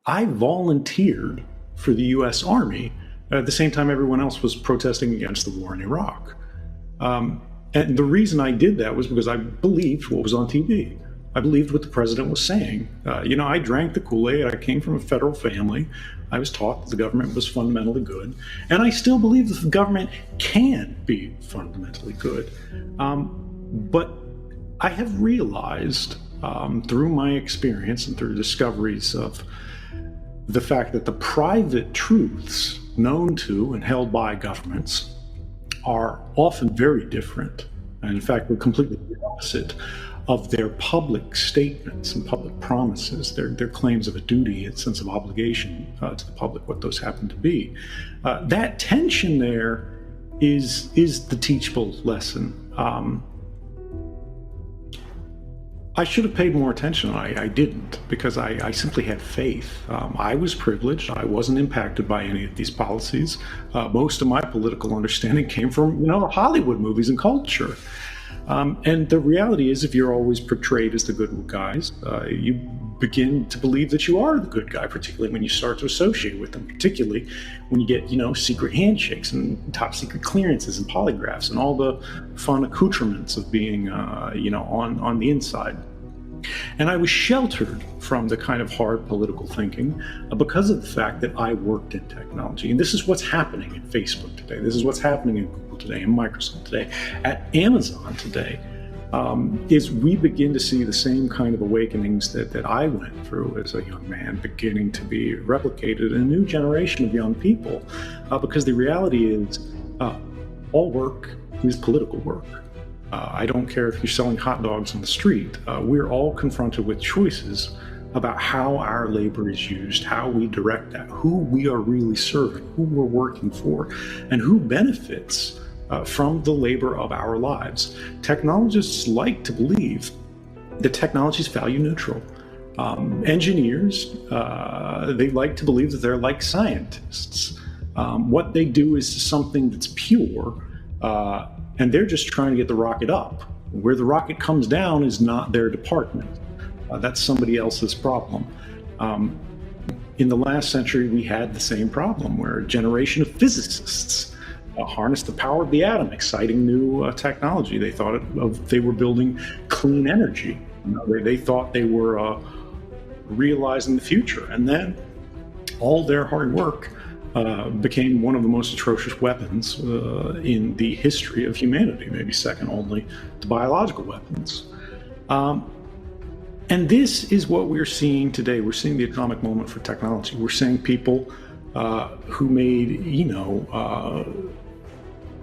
I volunteered for the U.S. Army at the same time everyone else was protesting against the war in Iraq. And the reason I did that was because I believed what was on TV. I believed what the president was saying. I drank the Kool-Aid. I came from a federal family. I was taught that the government was fundamentally good. And I still believe that the government can be fundamentally good. But I have realized through my experience and through discoveries of the fact that the private truths known to and held by governments are often very different, and in fact, we're completely the opposite of their public statements and public promises, their claims of a duty and sense of obligation to the public, what those happen to be. That tension there is the teachable lesson. I should have paid more attention. I didn't, because I simply had faith. I was privileged. I wasn't impacted by any of these policies. Most of my political understanding came from, Hollywood movies and culture. And the reality is, if you're always portrayed as the good guys, you begin to believe that you are the good guy, particularly when you start to associate with them, particularly when you get, secret handshakes and top secret clearances and polygraphs and all the fun accoutrements of being, on the inside. And I was sheltered from the kind of hard political thinking because of the fact that I worked in technology. And this is what's happening in Facebook today. This is what's happening in Google today, and Microsoft today, at Amazon today, is we begin to see the same kind of awakenings that I went through as a young man beginning to be replicated in a new generation of young people. Because the reality is all work is political work. I don't care if you're selling hot dogs on the street. We're all confronted with choices about how our labor is used, how we direct that, who we are really serving, who we're working for, and who benefits from the labor of our lives. Technologists like to believe that technology is value neutral. Engineers, they like to believe that they're like scientists. What they do is something that's pure, and they're just trying to get the rocket up. Where the rocket comes down is not their department. That's somebody else's problem. In the last century, we had the same problem where a generation of physicists harnessed the power of the atom, exciting new technology. They thought they were building clean energy. They thought they were realizing the future. And then all their hard work became one of the most atrocious weapons in the history of humanity, maybe second only to biological weapons. And this is what we're seeing today. We're seeing the atomic moment for technology. We're seeing people who made,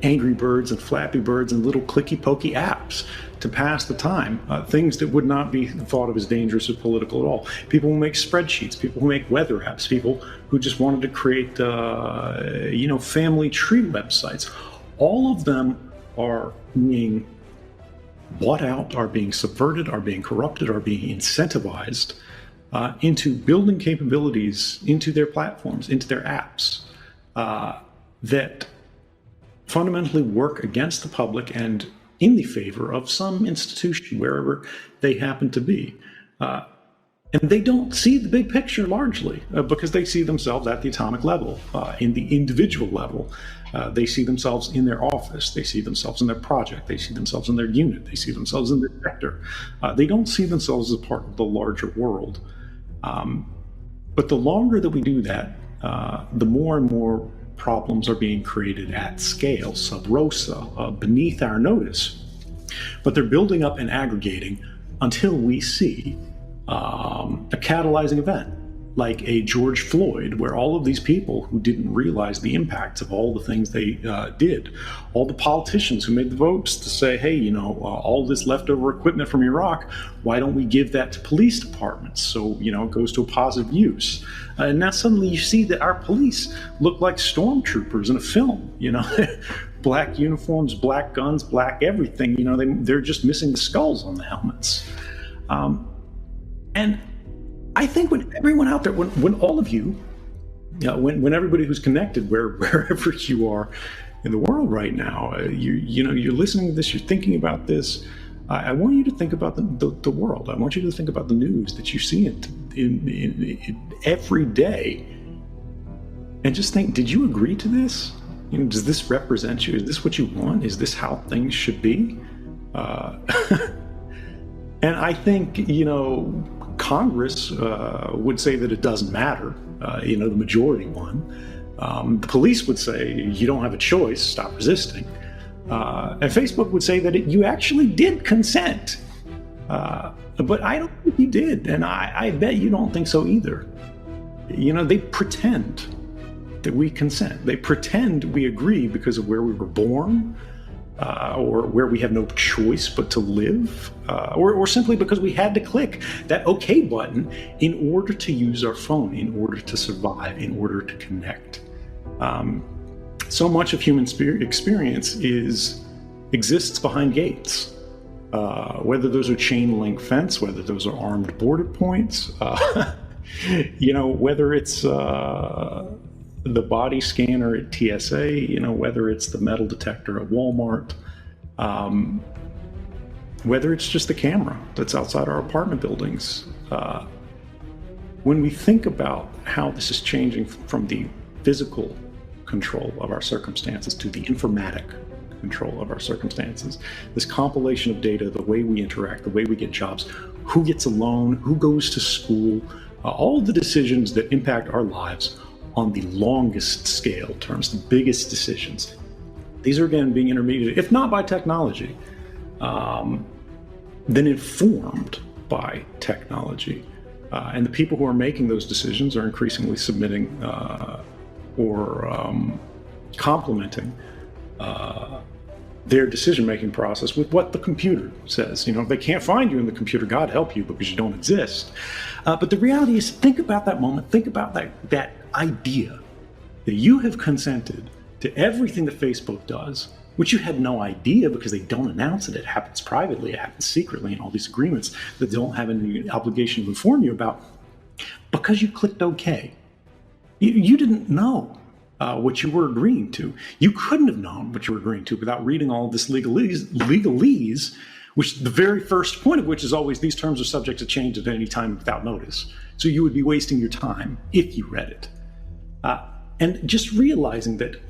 Angry Birds and Flappy Birds and little clicky pokey apps to pass the time, things that would not be thought of as dangerous or political at all. People who make spreadsheets, people who make weather apps, people who just wanted to create, family tree websites. All of them are being bought out, are being subverted, are being corrupted, are being incentivized into building capabilities into their platforms, into their apps that fundamentally work against the public and in the favor of some institution, wherever they happen to be. And they don't see the big picture largely because they see themselves at the atomic level, in the individual level. They see themselves in their office. They see themselves in their project. They see themselves in their unit. They see themselves in their sector. They don't see themselves as part of the larger world. But the longer that we do that, the more and more problems are being created at scale, sub rosa, beneath our notice. But they're building up and aggregating until we see a catalyzing event, like a George Floyd, where all of these people who didn't realize the impacts of all the things they did, all the politicians who made the votes to say, hey, all this leftover equipment from Iraq, why don't we give that to police departments so, it goes to a positive use? And now suddenly you see that our police look like stormtroopers in a film, black uniforms, black guns, black everything, they're just missing the skulls on the helmets. And I think when everyone out there, when all of you, when everybody who's connected, wherever you are in the world right now, you're listening to this, you're thinking about this. I want you to think about the world. I want you to think about the news that you see in every day, and just think, did you agree to this? Does this represent you? Is this what you want? Is this how things should be? And I think, Congress would say that it doesn't matter, the majority won. The police would say, you don't have a choice, stop resisting. And Facebook would say that you actually did consent. But I don't think you did, and I bet you don't think so either. They pretend that we consent. They pretend we agree because of where we were born, or where we have no choice but to live, or simply because we had to click that OK button in order to use our phone, in order to survive, in order to connect. So much of human experience exists behind gates. Whether those are chain link fence, whether those are armed border points, whether it's the body scanner at TSA, whether it's the metal detector at Walmart, whether it's just the camera that's outside our apartment buildings. When we think about how this is changing from the physical control of our circumstances to the informatic control of our circumstances, this compilation of data, the way we interact, the way we get jobs, who gets a loan, who goes to school, all the decisions that impact our lives on the longest scale terms, the biggest decisions. These are again being intermediated, if not by technology, then informed by technology. And the people who are making those decisions are increasingly submitting or complementing their decision-making process with what the computer says. If they can't find you in the computer, God help you, because you don't exist. But the reality is, think about that moment. Think about that idea that you have consented to everything that Facebook does, which you had no idea because they don't announce it. It happens privately, it happens secretly in all these agreements that they don't have any obligation to inform you about, because you clicked OK. You didn't know what you were agreeing to. You couldn't have known what you were agreeing to without reading all of this legalese, which the very first point of which is always these terms are subject to change at any time without notice. So you would be wasting your time if you read it. And just realizing that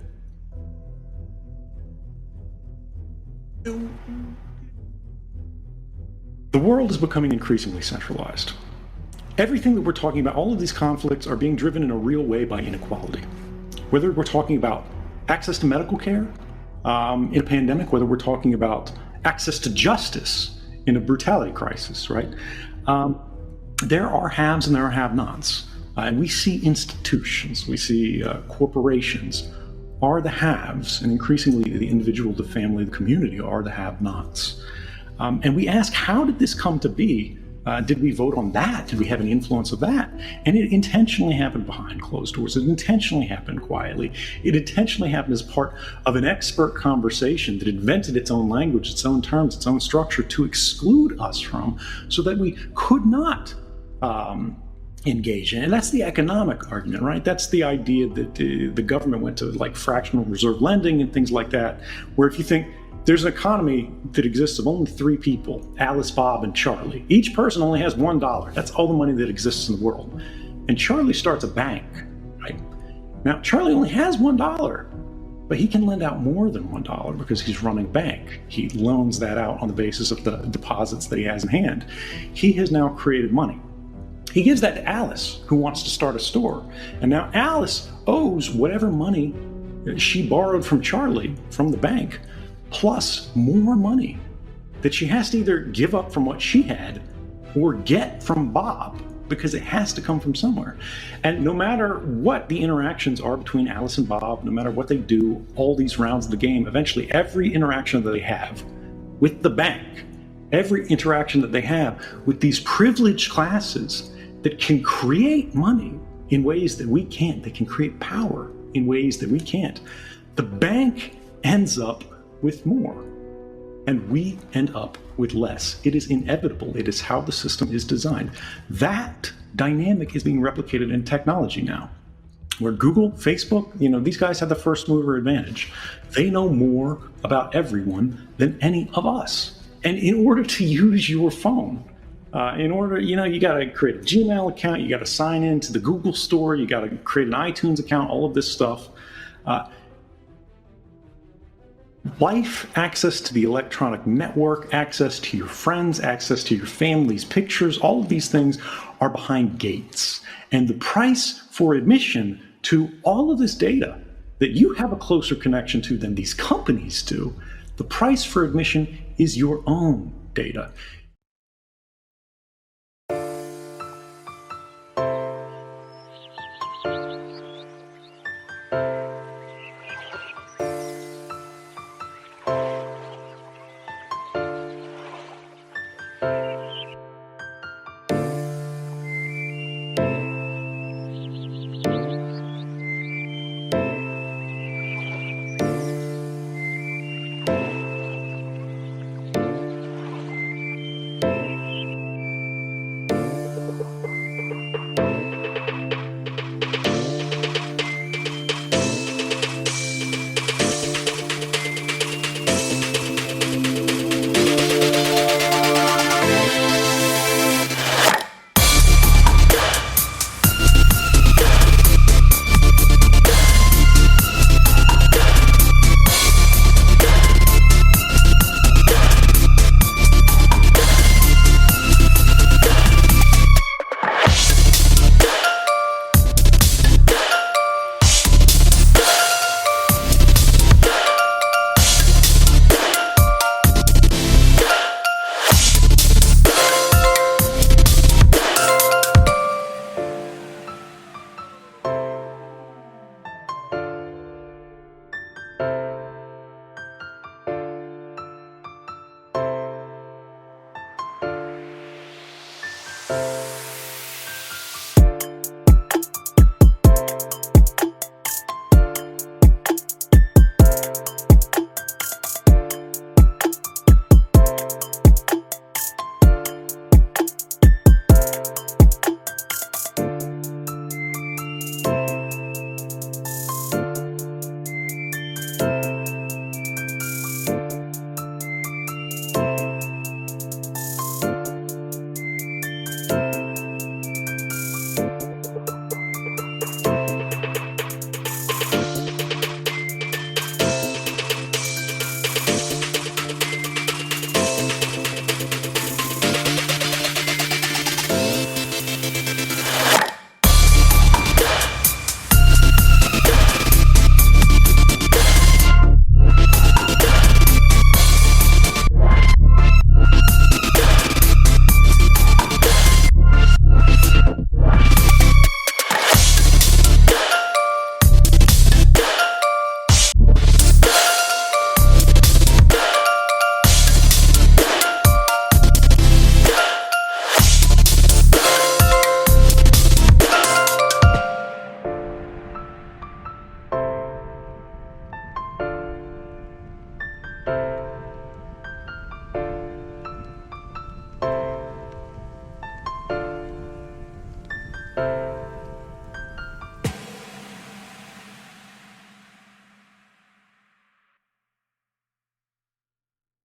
the world is becoming increasingly centralized. Everything that we're talking about, all of these conflicts are being driven in a real way by inequality. Whether we're talking about access to medical care in a pandemic, whether we're talking about access to justice in a brutality crisis, right? There are haves and there are have-nots. And we see institutions, we see corporations are the haves, and increasingly the individual, the family, the community are the have-nots. And we ask, how did this come to be? Did we vote on that? Did we have any influence of that? And it intentionally happened behind closed doors. It intentionally happened quietly. It intentionally happened as part of an expert conversation that invented its own language, its own terms, its own structure to exclude us from, so that we could not engage in. And that's the economic argument, right? That's the idea that the government went to like fractional reserve lending and things like that, where if you think, there's an economy that exists of only three people, Alice, Bob, and Charlie. Each person only has $1. That's all the money that exists in the world. And Charlie starts a bank, right? Now, Charlie only has $1, but he can lend out more than $1 because he's running a bank. He loans that out on the basis of the deposits that he has in hand. He has now created money. He gives that to Alice, who wants to start a store. And now Alice owes whatever money she borrowed from Charlie, from the bank, plus more money that she has to either give up from what she had or get from Bob, because it has to come from somewhere. And no matter what the interactions are between Alice and Bob, no matter what they do, all these rounds of the game, eventually every interaction that they have with the bank, every interaction that they have with these privileged classes that can create money in ways that we can't, that can create power in ways that we can't, the bank ends up with more, and we end up with less. It is inevitable. It is how the system is designed. That dynamic is being replicated in technology now, where Google, Facebook, these guys have the first mover advantage. They know more about everyone than any of us. And in order to use your phone, In order, you got to create a Gmail account, you got to sign in to the Google Store, you got to create an iTunes account, all of this stuff. Life, access to the electronic network, access to your friends, access to your family's pictures, all of these things are behind gates. And the price for admission to all of this data that you have a closer connection to than these companies do, the price for admission is your own data.